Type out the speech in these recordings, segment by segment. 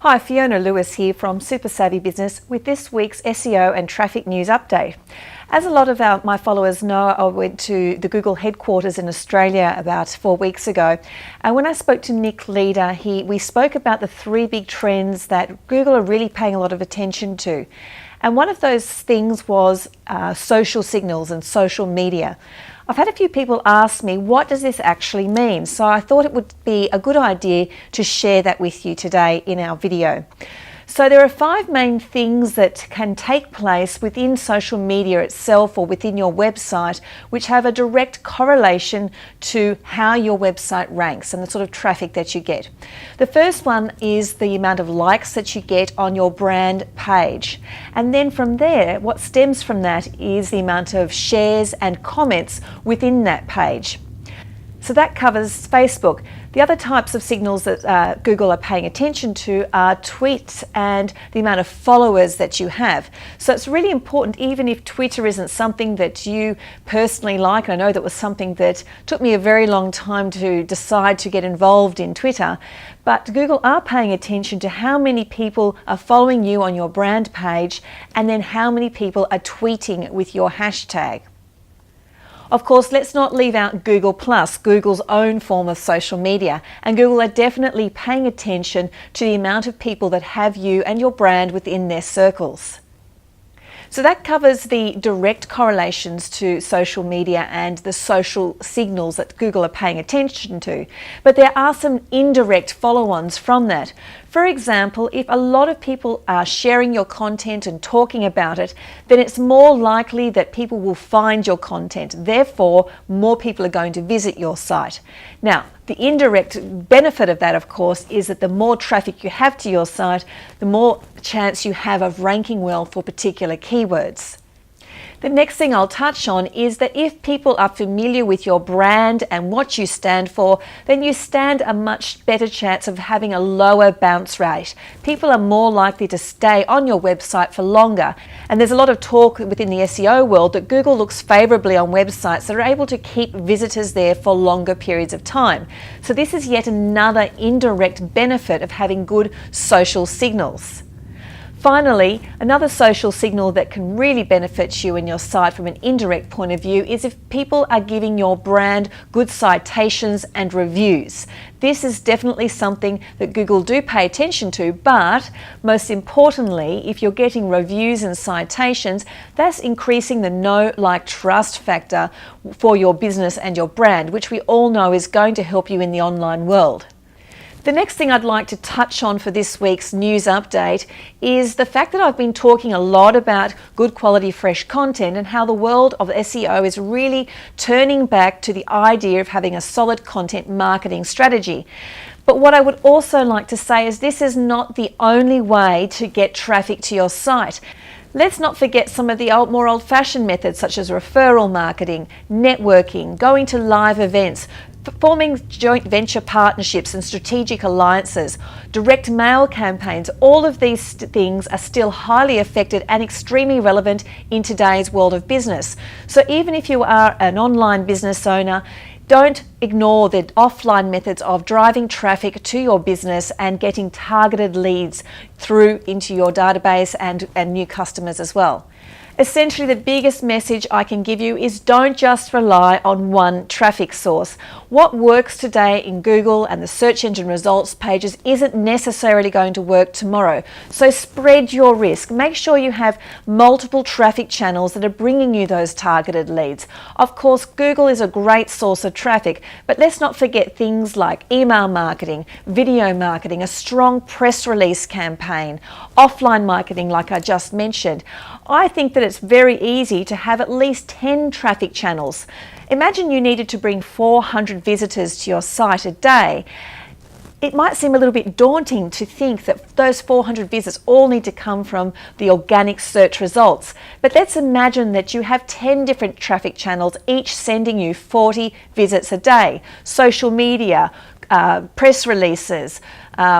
Hi, Fiona Lewis here from Super Savvy Business with this week's SEO and traffic news update. As a lot of my followers know, I went to the Google headquarters in Australia about 4 weeks ago. And when I spoke to Nick Leader, we spoke about the three big trends that Google are really paying a lot of attention to. And one of those things was social signals and social media. I've had a few people ask me, what does this actually mean? So I thought it would be a good idea to share that with you today in our video. So there are 5 main things that can take place within social media itself or within your website, which have a direct correlation to how your website ranks and the sort of traffic that you get. The first one is the amount of likes that you get on your brand page. And then from there, what stems from that is the amount of shares and comments within that page. So that covers Facebook. The other types of signals that Google are paying attention to are tweets and the amount of followers that you have. So it's really important, even if Twitter isn't something that you personally like. I know that was something that took me a very long time to decide to get involved in Twitter, but Google are paying attention to how many people are following you on your brand page and then how many people are tweeting with your hashtag. Of course, let's not leave out Google+, Google's own form of social media, and Google are definitely paying attention to the amount of people that have you and your brand within their circles. So that covers the direct correlations to social media and the social signals that Google are paying attention to. But there are some indirect follow-ons from that. For example, if a lot of people are sharing your content and talking about it, then it's more likely that people will find your content. Therefore, more people are going to visit your site. Now, the indirect benefit of that, of course, is that the more traffic you have to your site, the more chance you have of ranking well for particular keywords. The next thing I'll touch on is that if people are familiar with your brand and what you stand for, then you stand a much better chance of having a lower bounce rate. People are more likely to stay on your website for longer. And there's a lot of talk within the SEO world that Google looks favorably on websites that are able to keep visitors there for longer periods of time. So this is yet another indirect benefit of having good social signals. Finally, another social signal that can really benefit you and your site from an indirect point of view is if people are giving your brand good citations and reviews. This is definitely something that Google do pay attention to, but most importantly, if you're getting reviews and citations, that's increasing the know, like, trust factor for your business and your brand, which we all know is going to help you in the online world. The next thing I'd like to touch on for this week's news update is the fact that I've been talking a lot about good quality fresh content and how the world of SEO is really turning back to the idea of having a solid content marketing strategy. But what I would also like to say is this is not the only way to get traffic to your site. Let's not forget some of the more old-fashioned methods such as referral marketing, networking, going to live events, forming joint venture partnerships and strategic alliances, direct mail campaigns. All of these things are still highly effective and extremely relevant in today's world of business. So even if you are an online business owner, don't ignore the offline methods of driving traffic to your business and getting targeted leads through into your database and new customers as well. Essentially, the biggest message I can give you is don't just rely on one traffic source. What works today in Google and the search engine results pages isn't necessarily going to work tomorrow. So spread your risk. Make sure you have multiple traffic channels that are bringing you those targeted leads. Of course, Google is a great source of traffic, but let's not forget things like email marketing, video marketing, a strong press release campaign, offline marketing like I just mentioned. I think that it's very easy to have at least 10 traffic channels. Imagine you needed to bring 400 visitors to your site a day. It might seem a little bit daunting to think that those 400 visits all need to come from the organic search results. But let's imagine that you have 10 different traffic channels, each sending you 40 visits a day. Social media, press releases,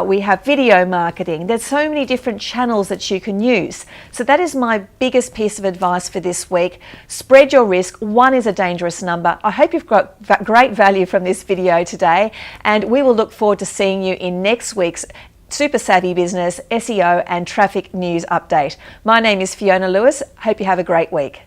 we have video marketing. There's so many different channels that you can use. So that is my biggest piece of advice for this week. Spread your risk. 1 is a dangerous number. I hope you've got great value from this video today, and we will look forward to seeing you in next week's Super Savvy Business SEO and Traffic News Update. My name is Fiona Lewis. Hope you have a great week.